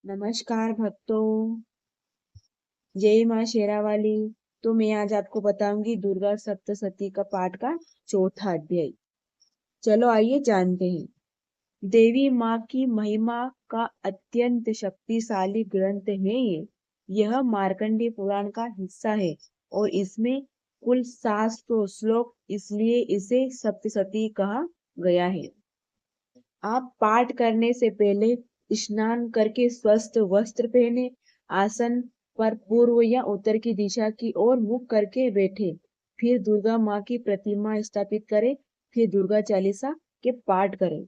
नमस्कार भक्तों, जय माँ शेरावाली। तो मैं आज आपको बताऊंगी दुर्गा सप्तशती का पाठ का चौथा अध्याय। चलो आइए जानते हैं। देवी माँ की महिमा का अत्यंत शक्तिशाली ग्रंथ है ये। यह मार्कंडेय पुराण का हिस्सा है और इसमें कुल 700 श्लोक, इसलिए इसे सप्तशती कहा गया है। आप पाठ करने से पहले स्नान करके स्वस्थ वस्त्र पहने, आसन पर पूर्व या उत्तर की दिशा की ओर मुख करके बैठे। फिर दुर्गा माँ की प्रतिमा स्थापित करें। फिर दुर्गा चालीसा के पाठ करें।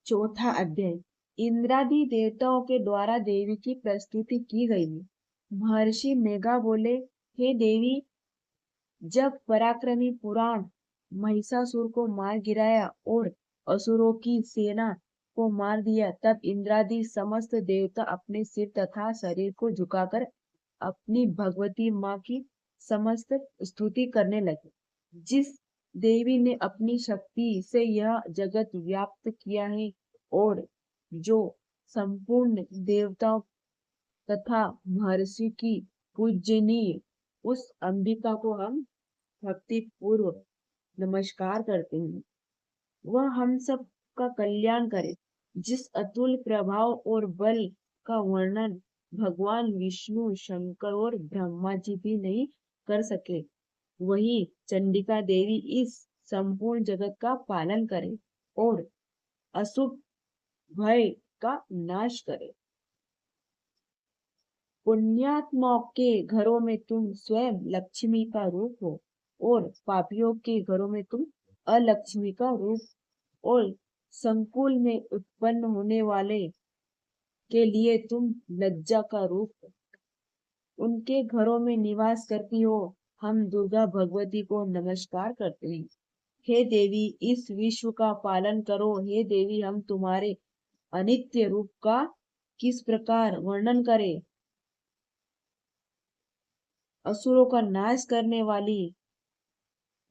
चौथा अध्याय। इंद्रादि देवताओं के द्वारा देवी की प्रस्तुति की गई है। महर्षि मेघा बोले, हे देवी, जब पराक्रमी पुराण महिषासुर को मार गिराया और असुरों की सेना को मार दिया, तब इंद्रादि समस्त देवता अपने सिर तथा शरीर को झुकाकर अपनी भगवती माँ की समस्त स्तुति करने लगे। जिस देवी ने अपनी शक्ति से यह जगत व्याप्त किया है और जो संपूर्ण देवताओं तथा महर्षि की पूजनीय, उस अंबिका को हम भक्ति पूर्वक नमस्कार करते हैं। वह हम सब का कल्याण करे। जिस अतुल प्रभाव और बल का वर्णन भगवान विष्णु, शंकर और ब्रह्मा जी भी नहीं कर सके, वही चंडिका देवी इस संपूर्ण जगत का पालन करे और अशुभ भय का नाश करे। पुण्यात्माओं के घरों में तुम स्वयं लक्ष्मी का रूप हो और पापियों के घरों में तुम अलक्ष्मी का रूप और संकुल में उत्पन्न होने वाले के लिए तुम लज्जा का रूप हो। उनके घरों में निवास करती हो। हम दुर्गा भगवती को नमस्कार करते हैं। हे देवी, इस विश्व का पालन करो। हे देवी, हम तुम्हारे अनित्य रूप का किस प्रकार वर्णन करें। असुरों का नाश करने वाली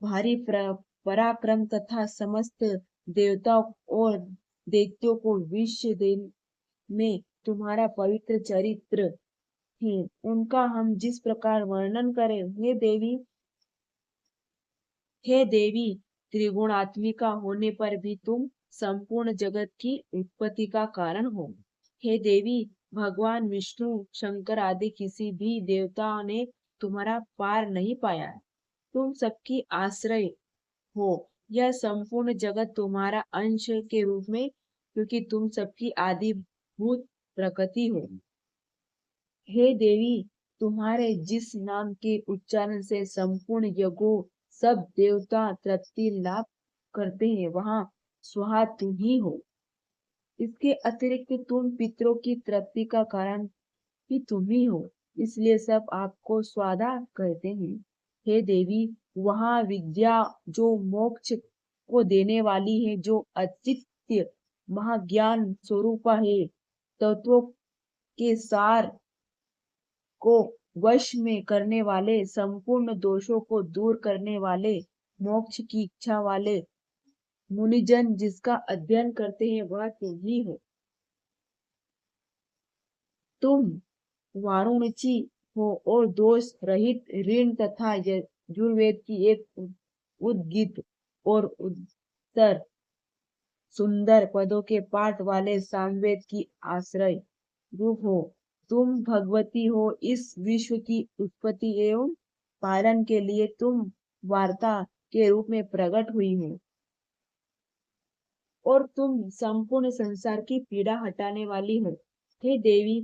भारी पराक्रम तथा समस्त देवताओं और दैत्यों को विश्व दिन में तुम्हारा पवित्र चरित्र है, उनका हम जिस प्रकार वर्णन करें। हे देवी, त्रिगुणात्मिका होने पर भी तुम संपूर्ण जगत की उत्पत्ति का कारण हो। हे देवी, भगवान विष्णु, शंकर आदि किसी भी देवता ने तुम्हारा पार नहीं पाया। तुम सबकी आश्रय हो। यह संपूर्ण जगत तुम्हारा अंश के रूप में, क्योंकि तुम सबकी आदिभूत प्रकृति हो। हे देवी, तुम्हारे जिस नाम के उच्चारण से संपूर्ण यज्ञों सब देवता तृप्ति लाभ करते हैं, वहाँ स्वाहा तुम ही हो। इसके अतिरिक्त तुम पितरों की तृप्ति का कारण भी तुम ही हो, इसलिए सब आपको स्वादा कहते हैं। हे देवी, वहाँ विद्या जो मोक्ष को देने वाली है, जो अचित्य महाज्ञान स्वरूप है, तत्वों के सार को वश में करने वाले, संपूर्ण दोषों को दूर करने वाले, मोक्ष की इच्छा वाले मुनिजन जिसका अध्ययन करते हैं, वह तुम ही हो। तुम वारुणिची हो और दोष रहित ऋण तथा यजुर्वेद की एक उद्गीत और उत्तर सुंदर पदों के पाठ वाले सामवेद की आश्रय रूप हो। तुम भगवती हो। इस विश्व की उत्पत्ति एवं पालन के लिए तुम वार्ता के रूप में प्रकट हुई हो और तुम संपूर्ण संसार की पीड़ा हटाने वाली हो। हे देवी,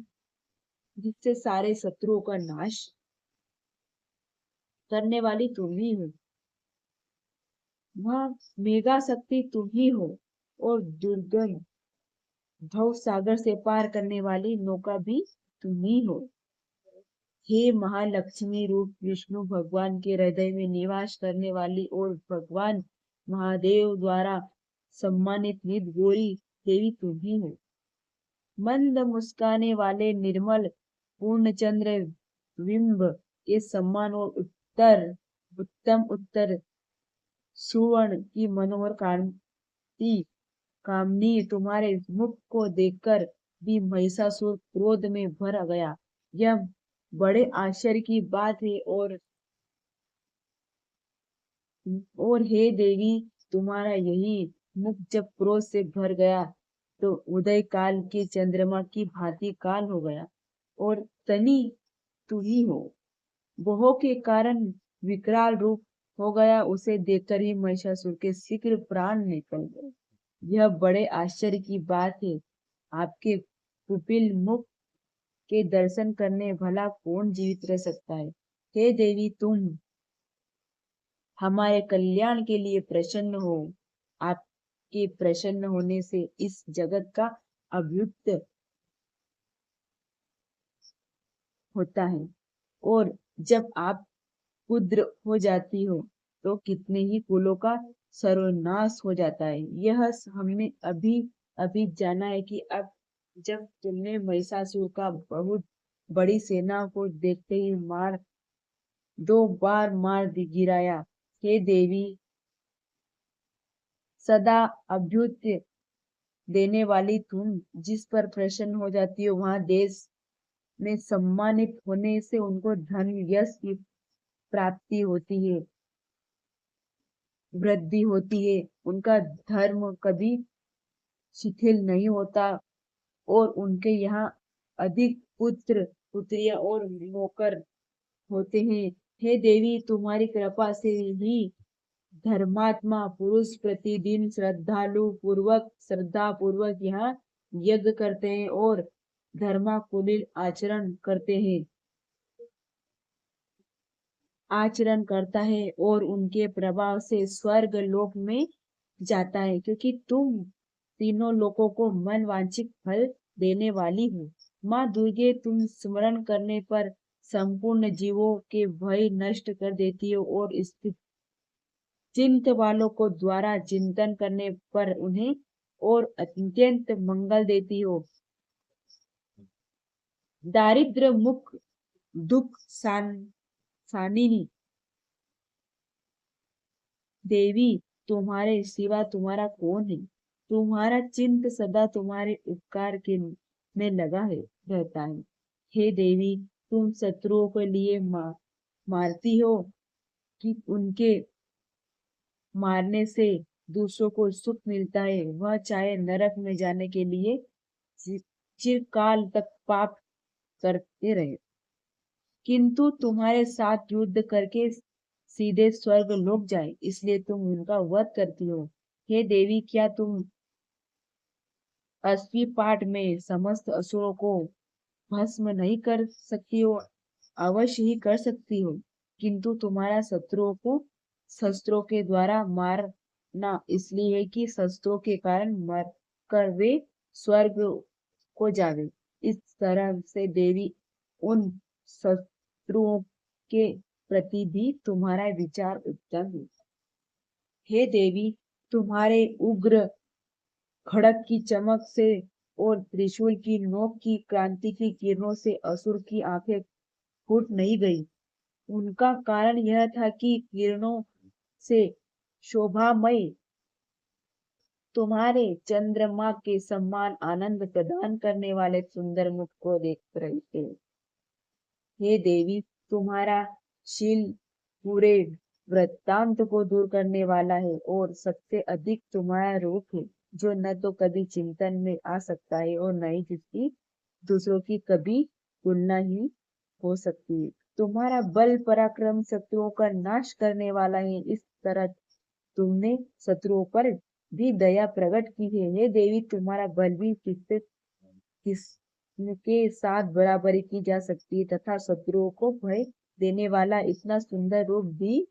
जिससे सारे शत्रुओं का नाश करने वाली तुम ही हो। वह मेघा शक्ति तुम ही हो और दुर्गम भव सागर से पार करने वाली नौका भी तुम ही हो। हे महालक्ष्मी रूप विष्णु भगवान के हृदय में निवास करने वाली और भगवान महादेव द्वारा सम्मानित नित गौरी देवी तुम ही हो। मंद मुस्काने वाले निर्मल पूर्णचंद्र बिंब के सम्मान और उत्तम उत्तर सुवर्ण की मनोहर कांति कामनी तुम्हारे मुख को देखकर भी महिषासुर क्रोध में भर गया। यह बड़े आश्चर्य की बात है। और हे देवी, तुम्हारा यही मुख जब क्रोध से भर गया तो उदय काल के चंद्रमा की भांति काल हो गया। और तनी तू ही हो, मोह के कारण विकराल रूप हो गया। उसे देखकर ही महिषासुर के शीघ्र प्राण निकल गए। यह बड़े आश्चर्य की बात है। आपके कुपिल मुख के दर्शन करने भला कौन जीवित रह सकता है। हे देवी, तुम हमारे कल्याण के लिए प्रसन्न हो। आपके प्रसन्न होने से इस जगत का अभ्युदय होता है। और जब आप पुत्र हो जाती हो तो कितने ही कुलों का सर्वनाश हो जाता है। यह हमने अभी अभी जाना है कि अब जब तुमने महिषासुर का बहुत बड़ी सेना को देखते ही दो बार गिराया। हे देवी, सदा अभ्युदय देने वाली तुम जिस पर प्रसन्न हो जाती हो, वहां देश में सम्मानित होने से उनको धन यश की प्राप्ति होती है, वृद्धि होती है। उनका धर्म कभी शिथिल नहीं होता और उनके यहाँ अधिक पुत्र पुत्रियां और नौकर होते हैं। हे देवी, तुम्हारी कृपा से ही धर्मात्मा पुरुष प्रतिदिन श्रद्धा पूर्वक यहाँ यज्ञ करते हैं और धर्माकुलिल आचरण करता है और उनके प्रभाव से स्वर्ग लोक में जाता है, क्योंकि तुम तीनों लोकों को मन वांछित फल देने वाली हो। माँ दुर्गे, तुम स्मरण करने पर संपूर्ण जीवों के भय नष्ट कर देती हो और स्थित चिंत वालों को द्वारा चिंतन करने पर उन्हें और अत्यंत मंगल देती हो। दारिद्र मुख दुख सानिनी देवी, तुम्हारे सिवा तुम्हारा कौन है। तुम्हारा चिंत सदा तुम्हारे उपकार के में लगा है रहता है। हे देवी, तुम शत्रुओं के लिए मारती हो कि उनके मारने से दूसरों को सुख मिलता है। वह चाहे नरक में जाने के लिए चिरकाल तक पाप करते रहे, किंतु तुम्हारे साथ युद्ध करके सीधे स्वर्ग लोक जाए, इसलिए तुम उनका वध करती हो। हे देवी, क्या तुम 80 पाठ में समस्त असुरों को भस्म नहीं कर सकती हो। अवश्य ही कर सकती हो, किंतु तुम्हारा शत्रुओं को शस्त्रों के द्वारा मारना इसलिए है कि शस्त्रों के कारण मर कर वे स्वर्ग को जावे। इस तरह से देवी, उन शत्रुओं के प्रति भी तुम्हारा विचार उत्तम है। हे देवी, तुम्हारे उग्र खड़क की चमक से और त्रिशूल की नोक की क्रांति की किरणों से असुर की आंखें फूट नहीं गई। उनका कारण यह था कि किरणों से शोभामय तुम्हारे चंद्रमा के समान आनंद प्रदान करने वाले सुंदर मुख को देख रहे थे। हे देवी, तुम्हारा शील पूरे वृत्तांत को दूर करने वाला है और सबसे अधिक तुम्हारा रूप है, जो न तो कभी चिंतन में आ सकता है और न ही जिसकी दूसरों की कभी तुलना ही हो सकती है। तुम्हारा बल पराक्रम शत्रुओं का नाश करने वाला है। इस तरह तुमने शत्रुओं पर भी दया प्रकट की है। हे देवी, तुम्हारा बल भी किसके साथ बराबरी की जा सकती है तथा शत्रुओं को भय देने वाला इतना सुंदर रूप भी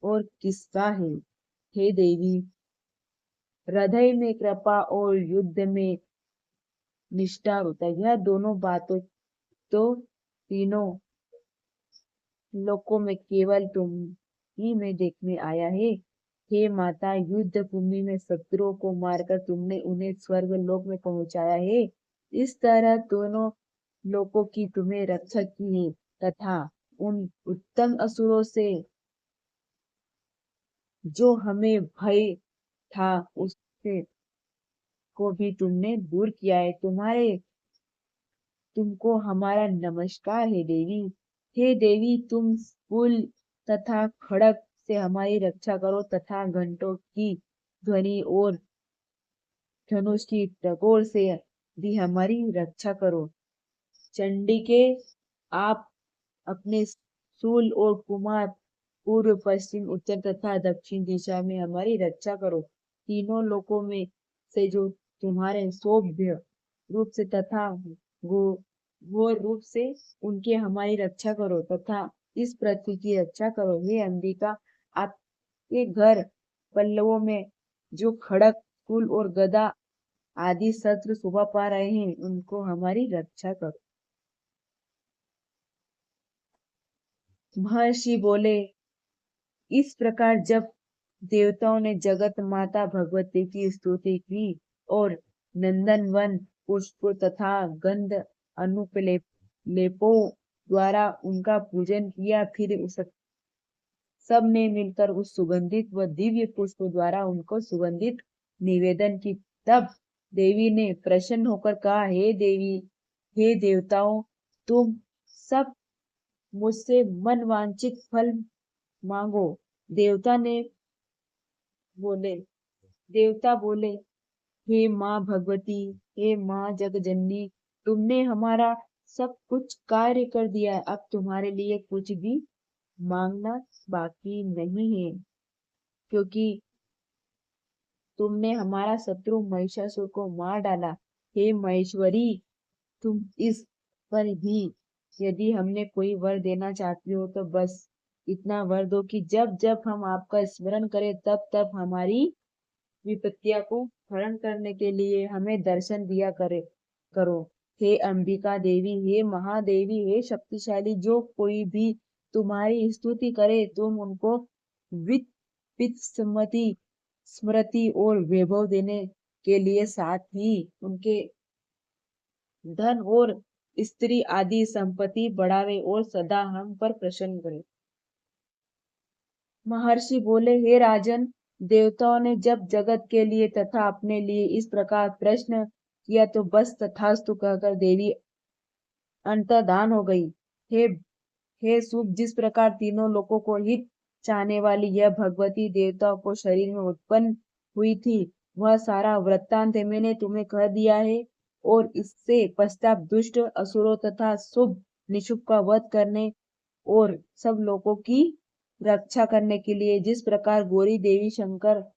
और किसका है। हे देवी, हृदय में कृपा और युद्ध में निष्ठा होता है। यह दोनों बातों तो तीनों लोकों में केवल तुम ही में देखने आया है। हे माता, युद्ध भूमि में शत्रुओं को मारकर तुमने उन्हें स्वर्ग लोक में पहुंचाया है। इस तरह दोनों लोकों की तुम्हें रक्षा की है तथा उन उत्तम असुरों से जो हमें भय था उससे को भी तुमने दूर किया है। तुमको हमारा नमस्कार है देवी। हे देवी, तुम फूल तथा खड़ग से हमारी रक्षा करो तथा घंटों की ध्वनि और धनुष की टकोर से भी हमारी रक्षा करो। चंडिके, आप अपने शूल और कुमार पूर्व, पश्चिम, उत्तर तथा दक्षिण दिशा में हमारी रक्षा करो। तीनों लोकों में से जो तुम्हारे सौभ्य रूप से तथा घोर रूप से उनके हमारी रक्षा करो तथा इस पृथ्वी की रक्षा करो। हे अंबिका, आपके घर पल्लवों में जो खड़ग, शूल और गदा आदि शस्त्र शोभा पा रहे हैं, उनको हमारी रक्षा करो। महर्षि बोले, इस प्रकार जब देवताओं ने जगत माता भगवती की स्तुति की और नंदन वन पुष्प तथा गंध अनुपलेपों द्वारा उनका पूजन किया, फिर सब ने मिलकर उस सुगंधित व दिव्य पुष्प द्वारा उनको सुगंधित निवेदन की। तब देवी ने प्रसन्न होकर कहा, हे देवी, हे देवताओं, तुम सब मुझसे मन वांछित फल मांगो। बोले देवता बोले, हे माँ भगवती, हे माँ जगजननी, तुमने हमारा सब कुछ कार्य कर दिया है। अब तुम्हारे लिए कुछ भी मांगना बाकी नहीं है, क्योंकि तुमने हमारा शत्रु महिषासुर को मार डाला। हे महेश्वरी, तुम इस पर भी यदि हमने कोई वर देना चाहती हो तो बस इतना वर दो कि जब जब हम आपका स्मरण करें तब तब हमारी विपत्तियों को हरण करने के लिए हमें दर्शन दिया करो। हे अंबिका देवी, हे महादेवी, हे शक्तिशाली, जो कोई भी तुम्हारी स्तुति करे तुम उनको वित्त, पित्त, स्मृति और वैभव देने के लिए, साथ ही उनके धन और स्त्री आदि संपत्ति बढ़ावे और सदा हम पर प्रसन्न करे। महर्षि बोले, हे राजन, देवताओं ने जब जगत के लिए तथा अपने लिए इस प्रकार प्रश्न किया तो बस तथास्तु कहकर देवी अंतर्धान हो गई। हे हे शुभ, जिस प्रकार तीनों लोगों को हित चाहने वाली यह भगवती देवताओं को शरीर में उत्पन्न हुई थी, वह सारा वृत्तांत मैंने तुम्हें कह दिया है। और इससे पश्चात दुष्ट असुरों तथा शुभ निशुभ का वध करने और सब लोगों की रक्षा करने के लिए जिस प्रकार गौरी देवी शंकर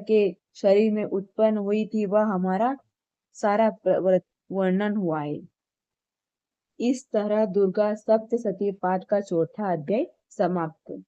के शरीर में उत्पन्न हुई थी, वह हमारा सारा वर्णन हुआ है। इस तरह दुर्गा सप्तशती पाठ का चौथा अध्याय समाप्त।